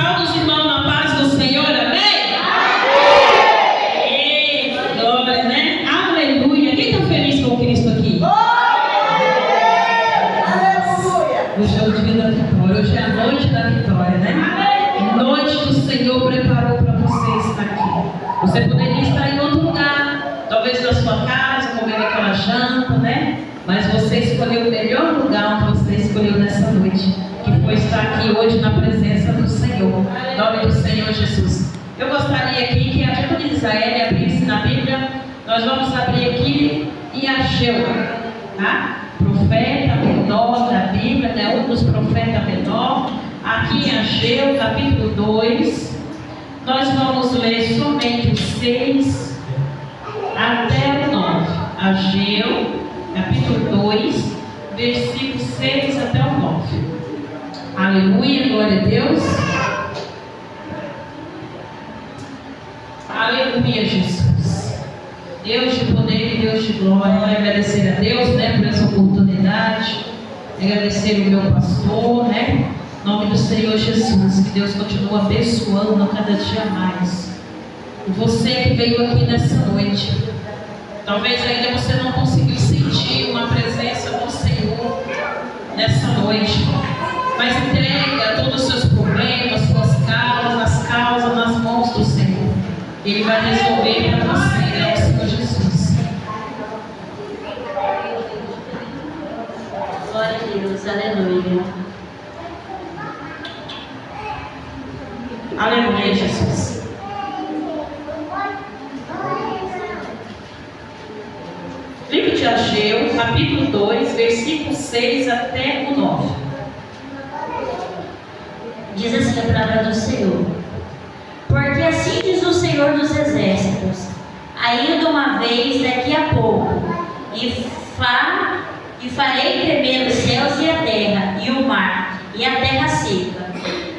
Saúde os irmãos na paz do Senhor, amém? Amém! Glória, né? Aleluia! Quem está feliz com Cristo aqui? Hoje é o dia da vitória, hoje é a noite da vitória, né? Noite que o Senhor preparou para você estar aqui. Você poderia estar em outro lugar, talvez na sua casa, comendo aquela janta, né? Mas você escolheu o melhor lugar onde você escolheu nessa noite, que foi estar aqui hoje na presença do Senhor. Em nome do Senhor Jesus. Eu gostaria aqui que a diaconisa Isaele abrisse na Bíblia. Nós vamos abrir aqui em Ageu, tá? Profeta menor da Bíblia, né? Um dos profetas menor. Aqui em Ageu, capítulo 2. Nós vamos ler somente os 6 até o 9. Ageu, capítulo 2, versículo 6 até o 9. Aleluia, glória a Deus. Aleluia, Jesus. Deus de poder e Deus de glória. Agradecer a Deus, né, por essa oportunidade. Agradecer o meu pastor, né? Em nome do Senhor Jesus. Que Deus continue abençoando a cada dia mais. E você que veio aqui nessa noite, talvez ainda você não conseguiu sentir uma presença do Senhor nessa noite. Mas entrega todos os seus problemas, suas causas, as causas nas mãos do Senhor. Ele vai resolver para você, né, o Senhor Jesus. Glória a Deus, aleluia. Aleluia, Jesus. Livro de Ageu, capítulo 2, versículo 6 até o 9. Diz assim a palavra do Senhor: porque assim diz o Senhor dos Exércitos, ainda uma vez daqui a pouco, e farei tremer os céus e a terra, e o mar, e a terra seca,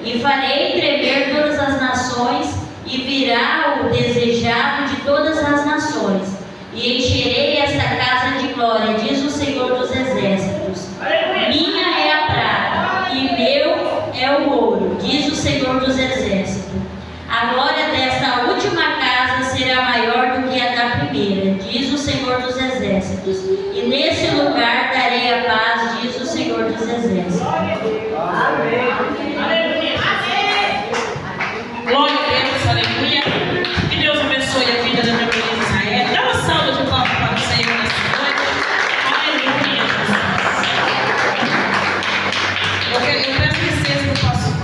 e farei tremer todas as nações, e virá o desejado de todas as nações, e encherei esta casa de glória, diz o Senhor dos Exércitos. Minha é a prata, e meu é o ouro, diz o Senhor dos Exércitos. A glória desta última casa será maior do que a da primeira, diz o Senhor dos Exércitos. E nesse lugar darei a paz, diz o Senhor dos Exércitos. Amém. Glória a Deus, aleluia. Que Deus abençoe a vida da minha querida Israel. Dá uma salva de palmas para o Senhor nessa noite. Aleluia. Eu peço licença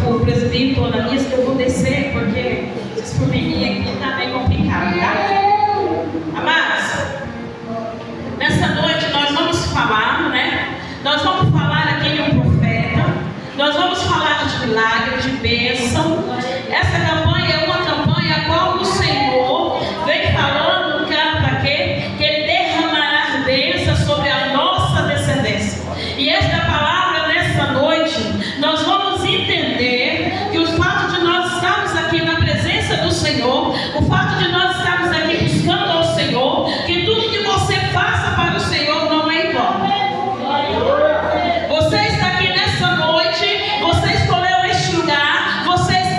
para o presidente ou na lista, eu vou descer, porque se for menina aqui está bem complicado, tá? Amados, nessa noite nós vamos falar, né? Nós vamos falar aqui de um profeta, nós vamos falar de milagre, de bênção. Essa campanha é uma campanha a qual o Senhor vem falando para quê? Que Ele derramará bênção sobre a nossa descendência. E esta palavra nessa noite, nós vamos entender que o fato de nós estarmos aqui na presença do Senhor, o fato de nós estarmos aqui buscando ao Senhor, que tudo que você faça para o Senhor não é igual. Você está aqui nessa noite, você escolheu este lugar, você está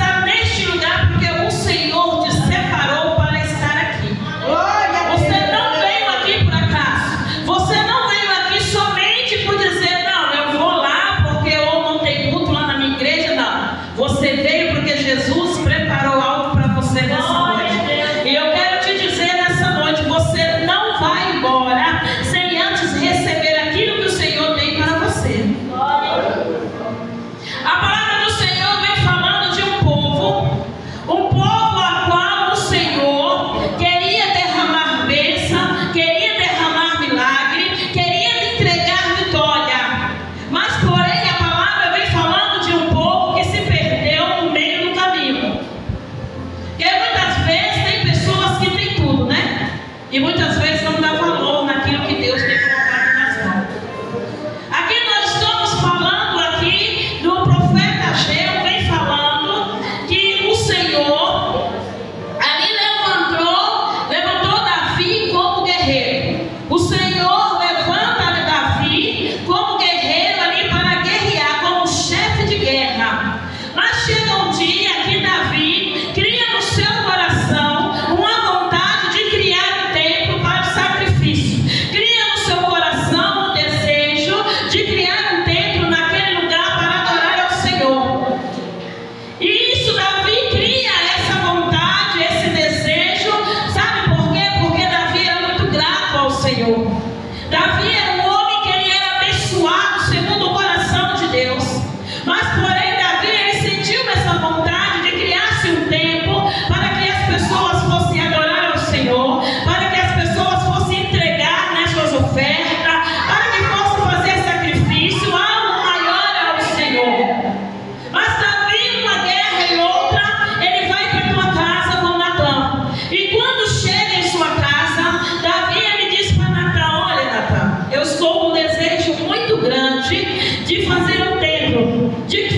de fazer um templo, de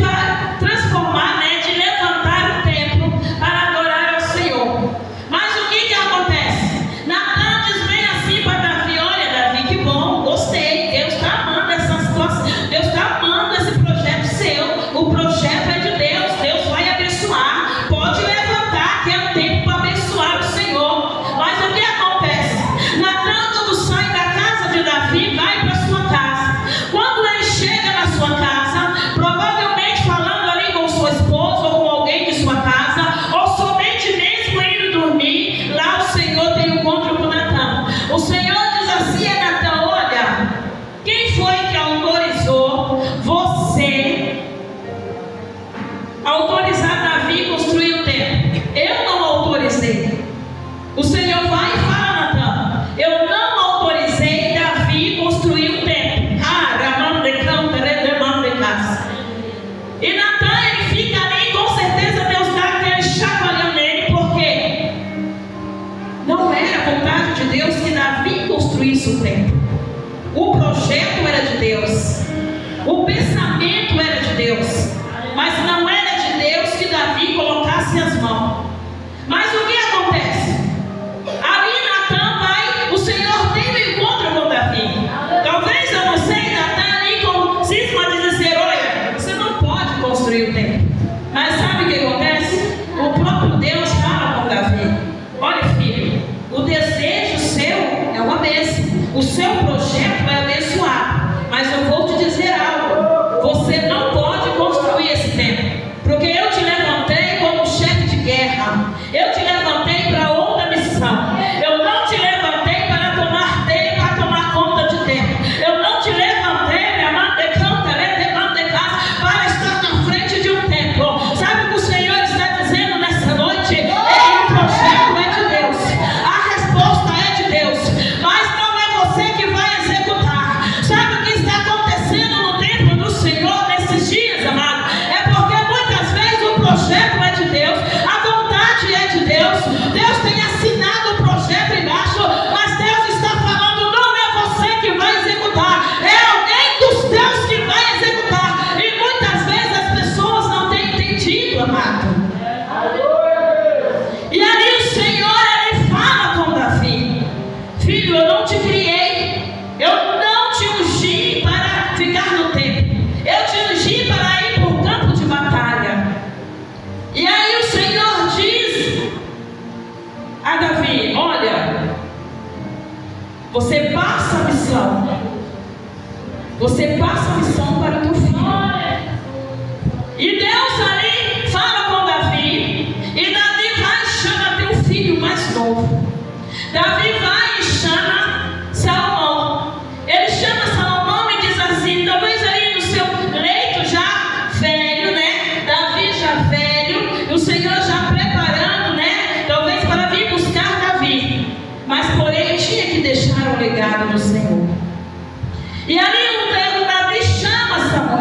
transformar, né, de levantar um templo para adorar ao Senhor. Mas o que acontece? Natan diz bem assim para Davi: olha, Davi, que bom, gostei, Deus está amando essa situação, Deus está amando esse projeto seu, o projeto é de Deus, Deus vai abençoar, pode levantar, que é um tempo para abençoar o Senhor. Mas o que acontece? Natan, quando sai da casa de Davi, vai para sua casa. Quando ele chega na sua casa, provavelmente falando ali com sua esposa ou com alguém de sua casa, ou somente mesmo indo dormir, lá o Senhor tem um encontro com Natan. O Senhor diz assim a Natan: olha, quem foi que autorizou você autorizar Davi construir o templo? Eu não autorizei. O Senhor vai e fala a Natan: eu não autorizei Davi construir o templo. E Natan, ele fica ali, com certeza Deus dá aquele chacoalhão nele, porque não era a vontade de Deus que Davi construísse o templo. O projeto era de Deus, o pensamento era de Deus, mas não era de Deus que Davi colocasse as mãos. Mas o que acontece? Ali Natan vai, o Senhor tem um encontro com Davi. Talvez, eu não sei, Natan ali com cisma de dizer: olha, você não pode construir o templo. Mas sabe o que acontece? O próprio Deus fala com Davi: olha, filho, o desejo seu é uma bênção, o seu projeto vai abençoar, mas eu vou te dizer algo: você não pode construir esse templo, porque eu te levantei como chefe de guerra, eu te levantei para outra missão. Eu não te levantei para tomar tempo, para tomar conta de tempo. Eu não te levantei, minha mãe, para estar na frente de um templo. Sabe o que o Senhor está dizendo nessa noite? É que o projeto é de Deus, a resposta é de Deus, mas não é você que vai executar. Sabe o que está acontecendo no templo do Senhor nesses dias, amado? É porque muitas vezes o projeto é de Deus, a vontade é de Deus, Deus tem assinado o projeto embaixo, mas Deus está falando: não é você que vai executar, é alguém dos teus que vai executar. E muitas vezes as pessoas não têm entendido, amado. E ali o Senhor, ele fala com Davi: filho, eu não te criei, eu não te ungi para ficar no templo, eu te ungi para ir para o campo de batalha. E aí o Senhor diz a Davi: olha, você passa a missão, para o teu filho. E Deus ali fala com Davi, e Davi vai e chama teu filho mais novo. Davi vai e chama Salomão. Ele chama Salomão e diz assim, talvez ali no seu leito já velho, né? Davi já velho, o Senhor já preparando, né? Talvez para vir buscar Davi. Mas porém tinha que deixar o legado do Senhor. E ali o Davi chama Salomão,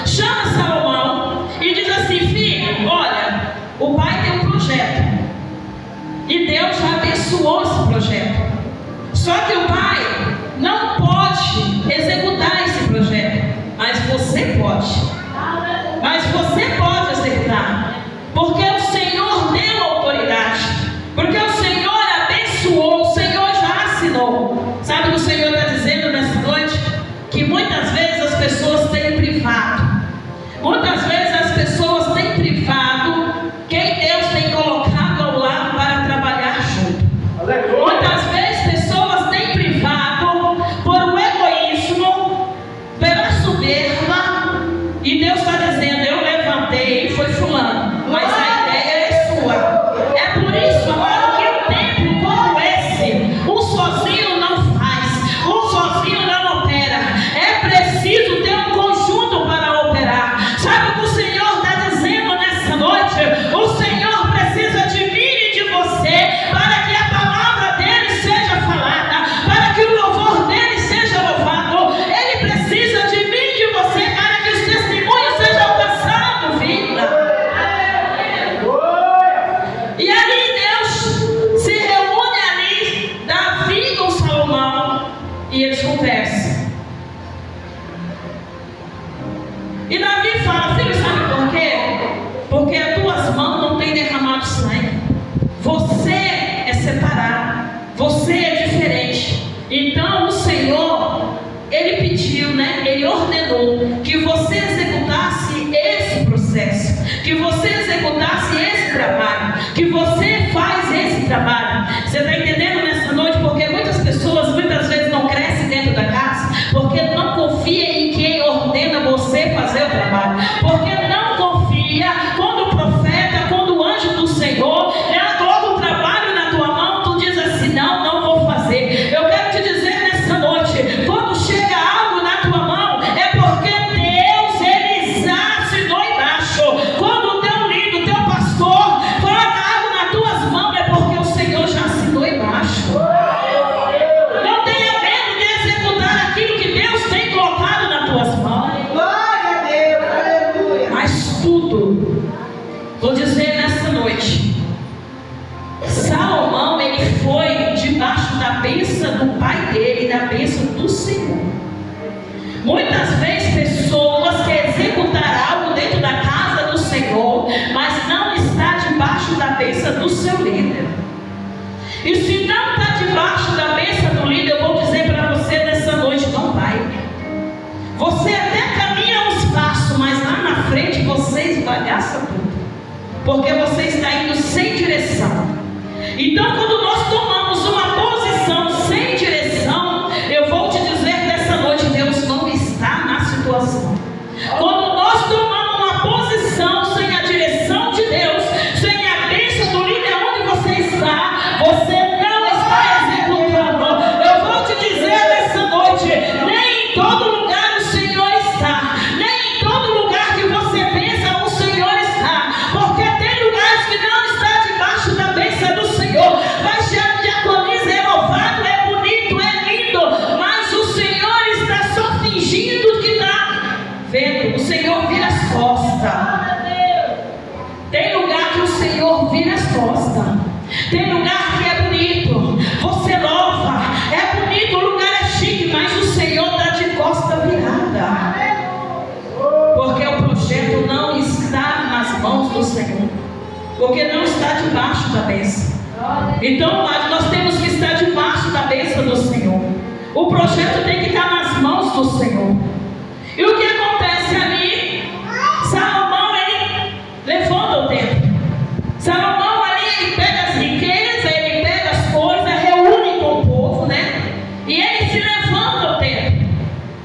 chama Salomão e diz assim: filho, olha, o pai tem um projeto e Deus já abençoou esse projeto, só que o pai não pode executar esse projeto, mas você pode executar, porque o Senhor deu autoridade, porque o Senhor abençoou, o Senhor já assinou. Sabe o que o Senhor está dizendo nessa noite? Que muitas vezes as pessoas têm privado, quem Deus tem colocado ao lado para trabalhar junto. Muitas vezes pessoas têm privado por um egoísmo, pela soberba, e Deus está dizendo: eu levantei, foi fulano, mas a ideia é sua. É por isso, amado, que um templo como esse, um sozinho não faz, um sozinho não opera. É preciso ter um conjunto para operar. Sabe o que o Senhor está dizendo nessa noite? O Senhor precisa de mim e de você para que a palavra dele seja falada, para que o louvor dele seja louvado. Ele precisa de mim e de você para que os testemunhos sejam alcançados, vida. E ali Deus se reúne ali, Davi com Salomão, e eles conversam. Ele ordenou que você executasse esse processo, que você executasse esse trabalho, que você faz esse trabalho. Você está entendendo nessa noite? Porque muitas pessoas muitas vezes não crescem dentro da casa, porque não confia em quem ordena você fazer o trabalho, porque não confia quando o profeta, quando o anjo do Senhor coloca o trabalho na tua mão, tu diz assim: não vou fazer. Eu quero te dizer nessa noite, quando chega algo na tua mão, é porque Deus, Ele já assinou embaixo. Quando o teu líder, o teu pastor coloca algo nas tuas mãos, é porque o Senhor já assinou embaixo. Não tenha medo de executar aquilo que Deus tem colocado nas tuas mãos. Glória a Deus, aleluia. Mas tudo, vou dizer nessa noite, Salomão, ele foi debaixo da bênção do pai dele, da bênção do Senhor. Muitas vezes pessoas querem executar algo dentro da casa do Senhor, mas não está debaixo da bênção do seu líder. E se não está debaixo da bênção do líder, eu vou dizer para você nessa noite: não vai. Você até caminha uns passos, mas lá na frente você esbagaça tudo, porque você está indo sem direção. Então, quando nós tomamos uma posição sem direção, eu vou te dizer nessa noite: Deus não está na situação. Quando nós tomamos uma posição sem a direção de Deus, sem a bênção do líder onde você está, você não está executando. Eu vou te dizer nessa noite: nem em todo lugar o Senhor está, nem em todo lugar que você pensa o Senhor está, porque tem lugares que não está debaixo da bênção do Senhor. Vai cheio de diaconisa, é louvado, é bonito, é lindo, mas o Senhor está só fingindo que está vendo. O Senhor vira as costas. Tem lugar que o Senhor vira as costas. Tem lugar que é bonito, você louva, é bonito, o lugar é chique, mas o Senhor está de costa virada, porque o projeto não está nas mãos do Senhor, porque não está debaixo da bênção. Então nós temos que estar debaixo da bênção do Senhor. O projeto tem que estar nas mãos do Senhor. E o que acontece ali? Salomão, ele levanta o templo. Salomão ali, ele pega as riquezas, ele pega as coisas, reúne com o povo, né? E ele se levanta o templo.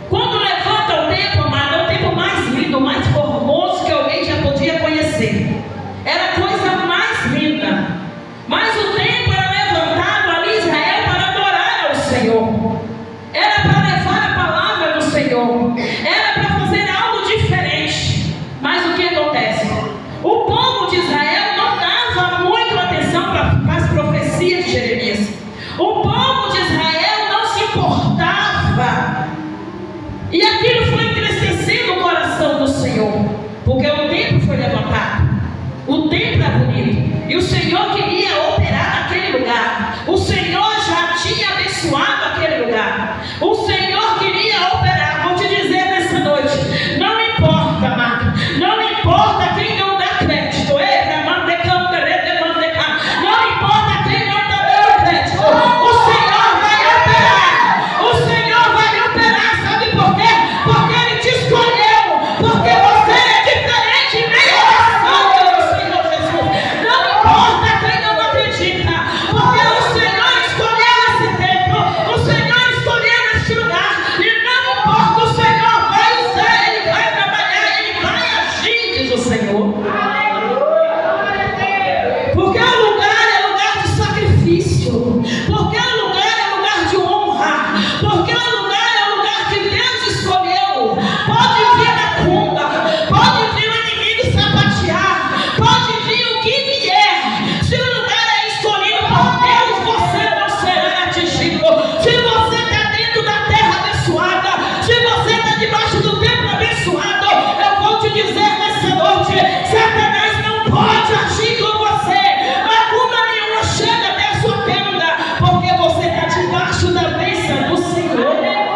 Quando levanta o templo, amado, é o templo mais lindo, mais formoso que alguém já podia conhecer. Era a coisa mais linda. Mas o templo era levantado ali, Israel, para adorar ao Senhor. Era para levar a palavra do Senhor. Era para fazer algo diferente. Mas o que acontece? O povo de Israel não dava muito atenção para as profecias de Jeremias. O povo de Israel não se importava. E aquilo foi entristecendo o coração do Senhor, porque o templo foi levantado. O templo é bonito. E o Senhor queria operar naquele lugar. O Senhor já tinha abençoado aquele lugar. O Senhor queria operar. Vou te dizer nessa noite: não importa, amado. Não importa quem não dá crédito. Não importa quem não está dando crédito. O Senhor vai operar. O Senhor vai operar. Sabe por quê? Porque Ele te escolheu. Porque você é diferente mesmo da sangue do Senhor Jesus. Não importa quem não acredita. Porque o Senhor escolheu esse templo. O Senhor escolheu esse lugar. E não importa, o Senhor vai usar. Ele vai trabalhar. Ele vai agir, diz o Senhor. Porque o lugar é lugar de sacrifício. Porque o lugar é lugar de honra. Porque o lugar é lugar que Deus escolheu. Pode vir a cumba, pode vir o inimigo sapatear, pode vir o que vier. Se o lugar é escolhido por Deus, você não será atingido. Se você está dentro da terra abençoada, se você está debaixo do templo abençoado, eu vou te dizer nessa noite: Satanás não pode agir com você. Macumba nenhuma chega até a sua tenda, porque você está debaixo da bênção do Senhor.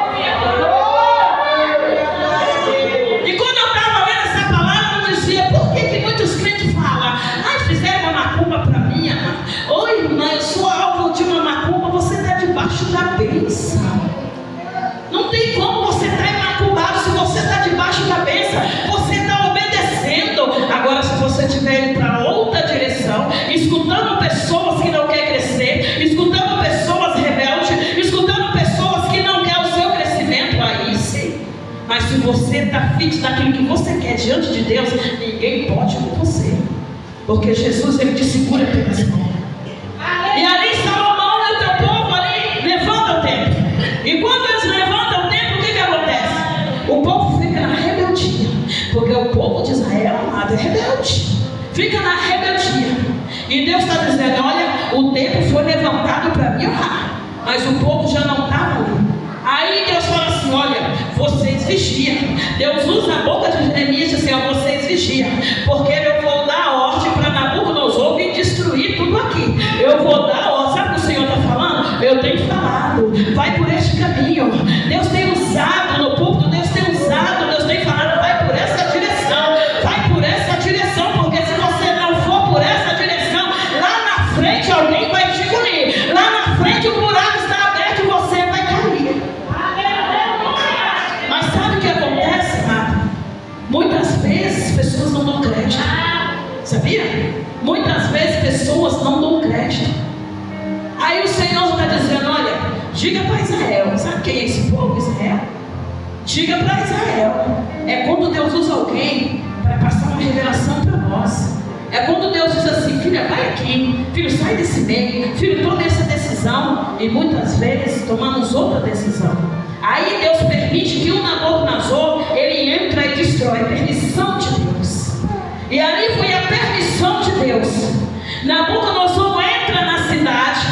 Mas se você está fixo naquilo que você quer diante de Deus, ninguém pode com você. Porque Jesus, ele te segura pelas mãos. E ali Salomão e o teu povo ali levanta o templo. E quando eles levantam o templo, o que acontece? O povo fica na rebeldia. Porque o povo de Israel, amado, é rebelde. Fica na rebeldia. E Deus está dizendo, olha, o templo foi levantado para me honrar. Mas o povo já não estava ali. Aí Deus fala assim, olha, vocês vigiam. Deus usa a boca de Jeremias e diz assim, ó, vocês vigiam. Porque eu vou dar ordem para Nabucodonosor vir destruir tudo aqui. Eu vou dar ordem. Sabe o que o Senhor está falando? Eu tenho falado, vai por este caminho. Deus tem usado no púlpito, Deus tem usado, Deus tem falado, vai por essa direção. Vai por essa direção, porque se você não for por essa direção, lá na frente alguém vai te engolir. Lá na frente o buraco está aberto e você vai cair. Mas sabe o que acontece, amado? Muitas vezes pessoas não dão crédito. Sabia? Muitas vezes pessoas não dão crédito. Aí o Senhor está dizendo, olha, diga para Israel. Sabe quem é esse povo, Israel? Diga para Israel. É quando Deus usa alguém para passar uma revelação para nós. É quando Deus diz assim, filha, vai aqui, filho, sai desse meio, filho, toma essa decisão. E muitas vezes tomamos outra decisão. Aí Deus permite que o Nabucodonosor, ele entra e destrói. Permissão de Deus. E ali foi a permissão de Deus. Nabucodonosor entra na cidade,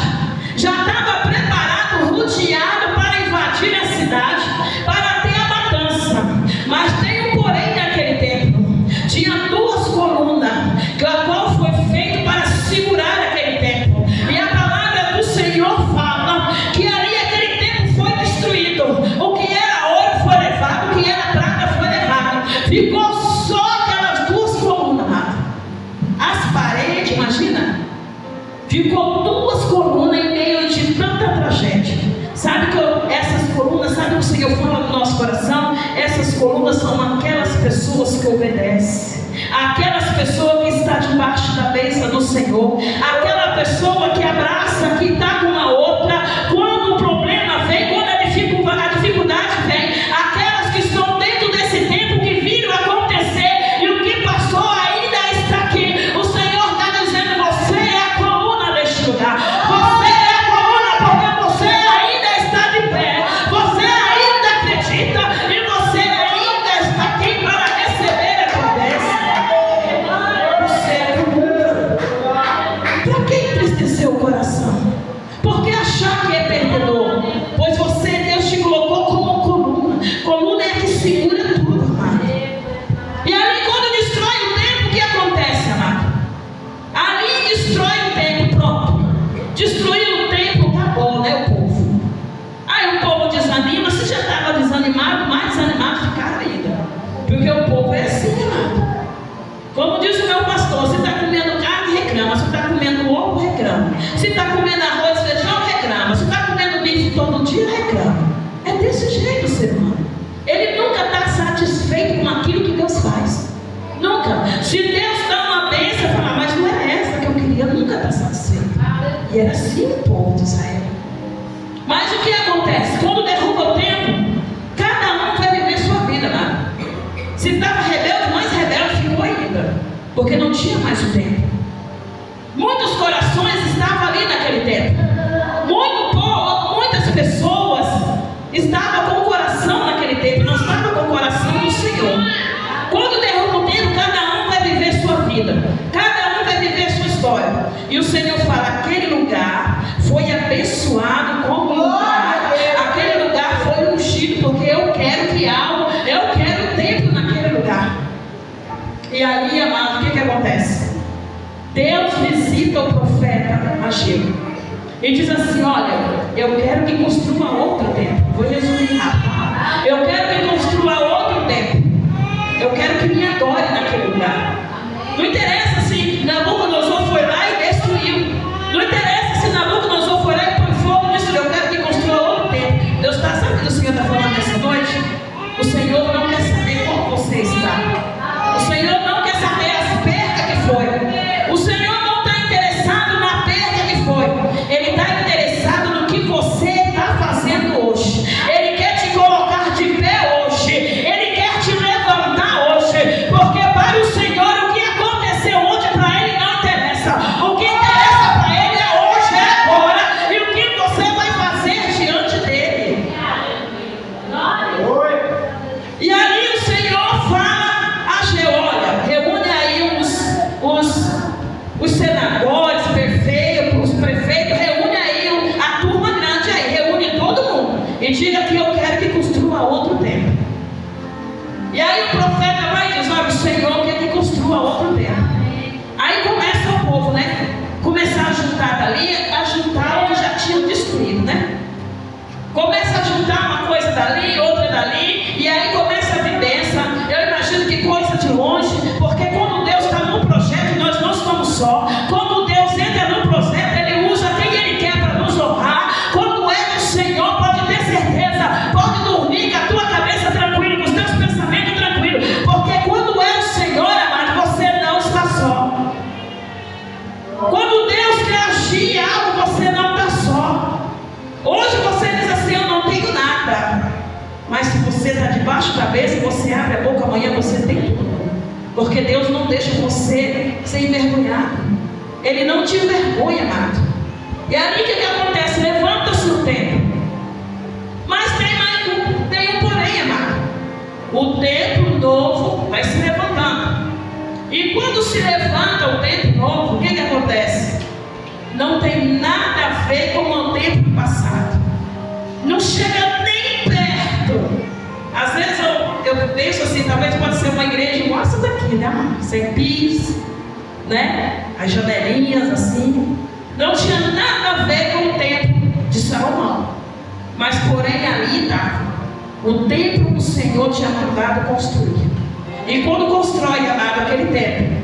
já estava preparado, rodeado para invadir a cidade, para ter a matança. Mas tem um porém naquele templo. Tinha duas colunas, a qual foi feito para segurar aquele templo. E a palavra do Senhor fala que ali aquele templo foi destruído. O que era ouro foi levado, o que era prata foi levado. Ficou só aquelas duas colunas. As paredes, imagina, ficou duas colunas em meio de tanta tragédia. Sabe que essas colunas, sabe o que o Senhor fala no nosso coração? Essas colunas são aquelas pessoas que obedecem, aquelas pessoas que estão debaixo da bênção do Senhor, aquela pessoa que abraça, que está com a outra, quando o problema vem, quando a dificuldade vem, aquelas que estão dentro desse tempo, que viram acontecer, e o que passou ainda está aqui. O Senhor está dizendo, você é a coluna deste lugar, você é a coluna porque você ainda está de pé, você ainda acredita, e você ainda está aqui para receber a promessa. Você é a coluna. Para que entristecer o coração? Por que achar que é perdedor? Pois você, Deus te colocou como coluna. Coluna é a que segura tudo, amado. E ali quando destrói o templo, o que acontece, amado? Ali destrói o templo, pronto. Destruiu o templo, acabou, né, o povo? Aí o povo desanima. Se já estava desanimado, mais desanimado ficaram ainda. Porque o povo é assim, amado. Como diz o meu pastor, se está comendo carne, reclama. Se está comendo ovo, reclama. Se está comendo arroz, feijão, reclama. Se está comendo bife todo dia, reclama. É desse jeito o ser humano. Ele nunca está satisfeito com aquilo que Deus faz. Nunca. Se Deus dá uma bênção, fala, mas não era essa que eu queria, nunca está satisfeito. E era assim o povo de Israel. Mas o que acontece? Quando derruba o templo, cada um vai viver sua vida lá. Se estava rebelde, mais rebelde ficou ainda, porque não tinha mais o templo. Muitos corações estavam ali naquele templo. Muitas pessoas estavam com o coração naquele templo, não estavam com o coração no Senhor. Quando derruba o templo, cada um vai viver sua vida, cada um vai viver sua história. E o Senhor fala, aquele lugar foi abençoado como lugar, aquele lugar foi ungido, porque eu quero criar, eu quero o templo naquele lugar. E ali, amado, o que acontece? Deus visita o profeta Ageu e diz assim, olha, eu quero que construa outro templo. Vou resumir rápido. Eu quero que construa outro templo. Eu quero que me adore naquele lugar. Não interessa se Nabucodonosor foi lá e destruiu. Não interessa se Nabucodonosor foi lá e põe fogo e destruiu. Eu quero que construa outro templo. Deus está, sabe o que o Senhor está falando nessa noite? O Senhor não quer saber como você está. O Senhor não quer saber as perdas que foi. O Senhor não está interessado na perda que foi. Ele está interessado no que você está fazendo hoje. Ele abaixa a cabeça, você abre a boca, amanhã você tem tudo. Porque Deus não deixa você ser envergonhado. Ele não te envergonha, amado. E ali o que acontece? Levanta-se o templo. Mas tem um porém, amado. O templo novo vai se levantando. E quando se levanta o templo novo, o que acontece? Não tem nada a ver com o templo passado. Não chega nem perto. Às vezes eu penso assim, talvez pode ser uma igreja igual essa daqui, né? Sem piso, né? As janelinhas assim. Não tinha nada a ver com o templo de Salomão. Mas porém ali estava. O templo que o Senhor tinha mandado construir. E quando constrói, amado, aquele templo,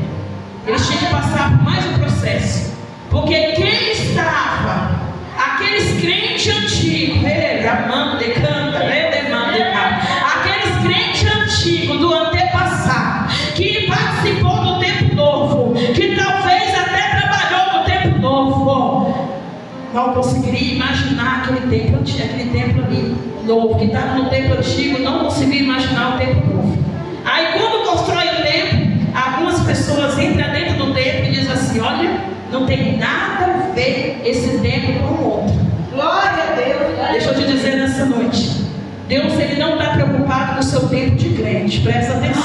eles tinham que passar por mais um processo. Porque quem estava, aqueles crentes antigos, aqueles crentes antigos do antepassado, que participou do tempo novo, que talvez até trabalhou no tempo novo, não conseguiria imaginar aquele templo ali novo, que estava no templo antigo, não conseguiria imaginar o templo novo. Aí quando constrói o templo, algumas pessoas entram dentro do templo e dizem assim: olha, não tem nada a ver esse templo com o outro. Glória a Deus. Deixa eu te dizer nessa noite, Deus ele não está preocupado com o seu tempo de crente, presta atenção.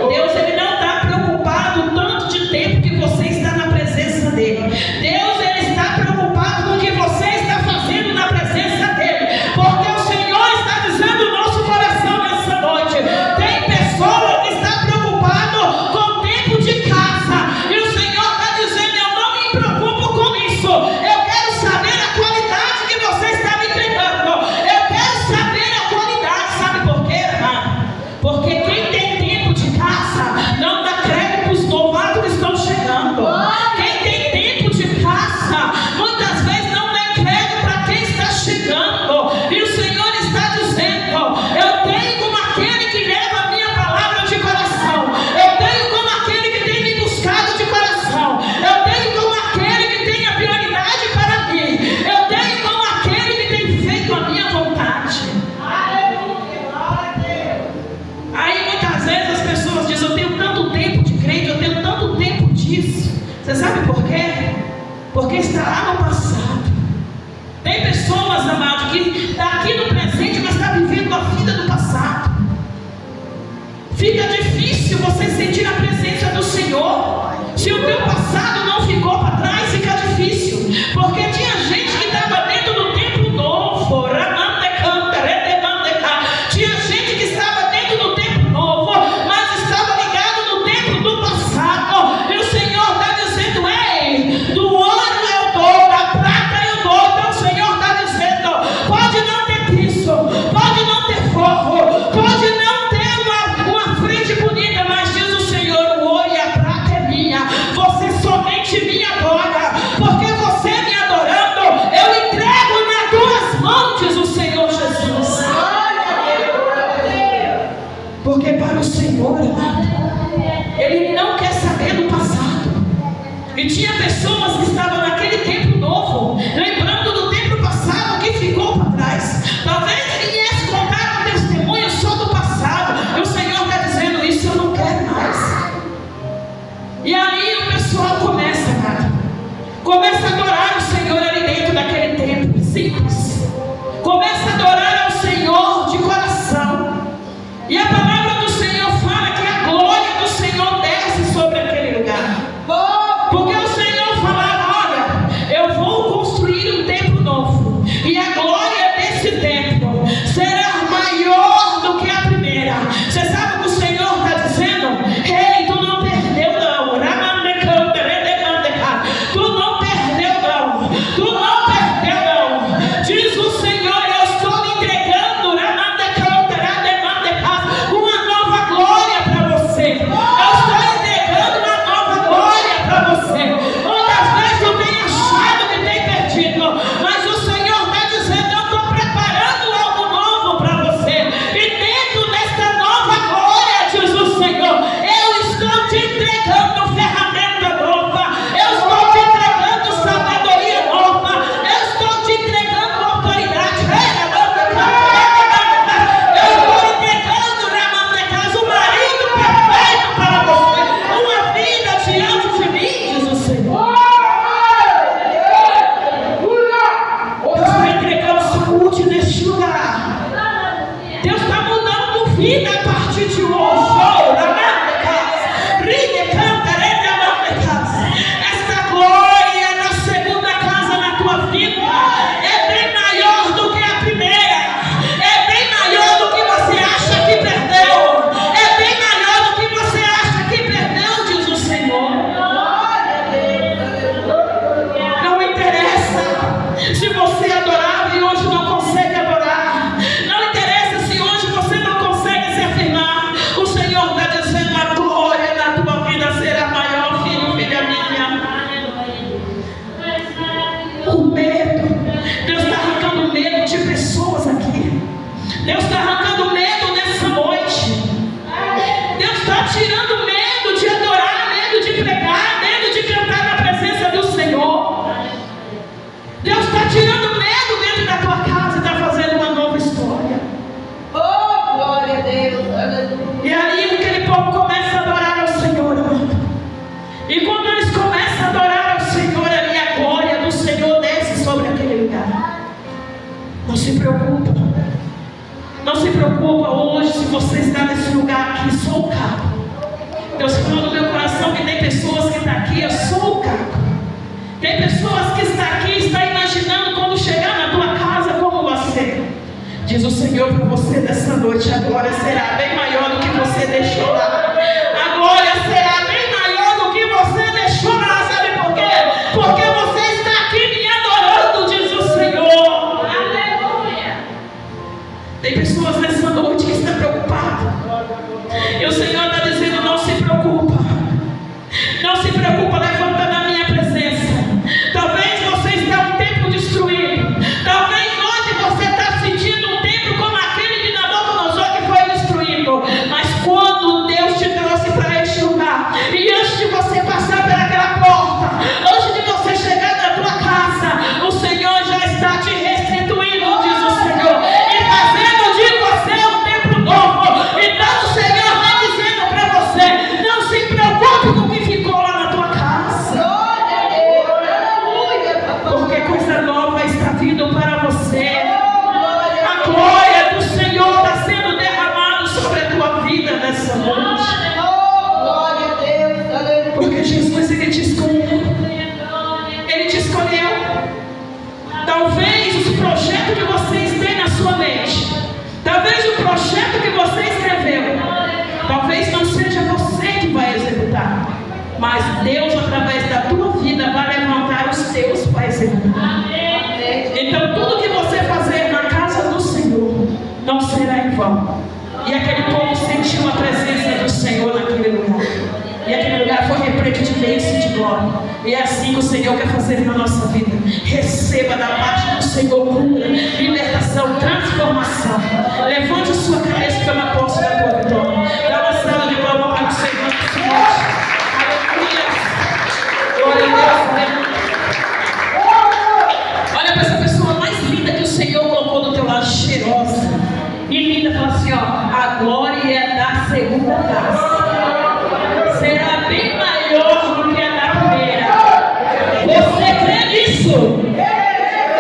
Deus ele não está preocupado o tanto de tempo que você está na presença dele. Deus ele está preocupado com o que você está fazendo na presença dele, porque o Senhor está dizendo no nosso coração nessa noite. Tem pessoa que está preocupado com o tempo de casa, e o Senhor está dizendo: eu não me preocupo com isso. Eu quero saber a qualidade que você está me entregando. Eu quero saber a qualidade. Sabe por quê, irmão? Porque quem tem tempo de casa não dá crédito para os novatos que estão chegando. Quem tem tempo de casa muitas vezes não dá crédito para quem está chegando. E o Senhor está dizendo: eu tenho como aquele que leva a minha palavra de coração. Eu tenho como aquele que tem me buscado de coração. Eu tenho como aquele que tem a prioridade para mim. Eu tenho como aquele que tem feito a minha vontade. Aí muitas vezes as pessoas dizem: eu tenho tanto tempo de crente, eu tenho tanto tempo disso. Você sabe por quê? Porque está lá no passado. Tem pessoas, amado, que está aqui no presente, mas está vivendo a vida do passado. Fica difícil você sentir a presença do Senhor. Se o teu passado não ficou para trás, fica difícil. Porque tinha gente que estava dentro do templo novo. Tinha gente que estava dentro do templo novo, mas estava ligado no templo do passado. E o Senhor está dizendo: ei, do ouro eu dou, da prata eu dou. Então o Senhor está dizendo: pode não ter piso, pode não ter forro, pode não ter uma frente bonita, mas diz o Senhor: o ouro e a prata é minha. Você somente me adora, porque você me adorando, eu entrego nas tuas mãos, diz o Senhor Jesus. Porque para o Senhor, amado, Ele não quer saber do passado. E tinha pessoas que estavam naquele tempo novo, lembrando do tempo passado que ficou para trás. Talvez ele viesse contar um testemunho só do passado. E o Senhor está dizendo: isso eu não quero mais. E aí o pessoal começa, amado, começa a adorar o Senhor ali dentro daquele templo simples. Começa a adorar ao Senhor de coração. E a palavra do Senhor fala que a glória do Senhor desce sobre aquele lugar. Porque o Senhor falava: olha, eu vou construir um templo novo, e a glória desse templo será maior do que a primeira. Você sabe o que o Senhor está dizendo? Ei, tu não perdeu não. Tu não perdeu não. Tu não perdeu não. Diz o Senhor: eu estou me entregando uma vida a partir de hoje. Esta glória na segunda casa na tua vida é bem maior do que a primeira, é bem maior do que você acha que perdeu, é bem maior do que você acha que perdeu, diz o Senhor. Não interessa se você adorava e hoje não consegue adorar, não interessa se hoje você não consegue se afirmar. O Senhor está dizendo: a glória na tua vida será maior, filho, filha minha. O medo, Deus está arrancando medo de pessoas aqui. Deus está arrancando medo nessa noite. Deus está tirando medo de adorar, medo de pregar, medo de cantar na presença do Senhor. Deus está tirando medo dentro da tua casa e está fazendo uma nova história. Oh, glória a Deus. E aí aquele povo começa a adorar ao Senhor, amado. E quando eles começam a adorar ao Senhor, ali a glória do Senhor desce sobre aquele lugar. Não se preocupa. Não se preocupa hoje se você está nesse lugar aqui. Sou o Caco. Deus falou no meu coração que tem pessoas que estão aqui. Eu sou o Caco. Tem pessoas que estão aqui e estão imaginando quando chegar na tua casa como você. Diz o Senhor para você nessa noite: a glória será bem maior do que você deixou lá. A glória será bem maior do que você deixou lá. Sabe por quê? Porque você está aqui me adorando, diz o Senhor. Aleluia. Tem pessoas nessa noite que estão preocupadas. E o Senhor está dizendo: não se preocupa. Não se preocupa, levanta na minha presença. Talvez você está um templo destruído. Talvez hoje você está sentindo um templo como aquele de Nabucodonosor que foi destruído. Mas quando Deus te trouxe para este lugar, e antes de você passar pelaquela porta, antes de você chegar na tua casa, o Senhor já está te restituindo, diz o Senhor, e fazendo de você um templo novo. Então o Senhor está dizendo para você: não se preocupe com o que ficou lá na tua casa, Glória a Deus. Aleluia, papai. porque coisa nova está vindo para você. Oh, glória a A Deus. glória do Senhor está sendo derramada sobre a tua vida nessa noite. Oh, glória a Deus. Aleluia. Porque Jesus, Ele te escolheu. Ele te escolheu. Talvez os projetos que vocês têm na sua mente, talvez o projeto que você escreveu, talvez não seja você que vai executar, mas Deus, através da tua vida, vai levantar os teus para executar. Então tudo que você fazer na casa do Senhor não será em vão. E aquele povo sentiu a presença do Senhor naquele lugar. E aquele lugar foi repleto de bênção e de glória. E é assim que o Senhor quer fazer na nossa vida. Receba da parte do Senhor cura, libertação, transformação. Levante a sua cabeça pela posse da tua vitória. Dá uma salva de palmas para o Senhor nessa noite. Aleluia. Glória a Deus. Olha para essa pessoa mais linda que o Senhor colocou do teu lado, cheirosa e linda. Fala assim: ó, a glória da segunda casa será bem maior do que a da primeira. Você crê nisso?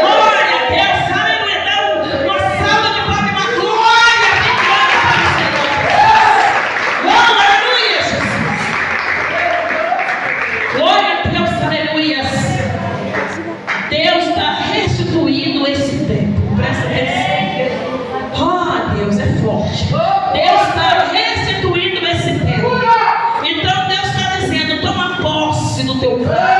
Glória a Deus. Aleluia. Dá uma salva de palmas, uma glória bem clara para o Senhor. Aleluia, Jesus. Glória a Deus. Aleluia. Deus está restituindo esse tempo. Presta atenção. Deus é forte. Deus está restituindo esse tempo. Então Deus está dizendo: toma posse do teu corpo.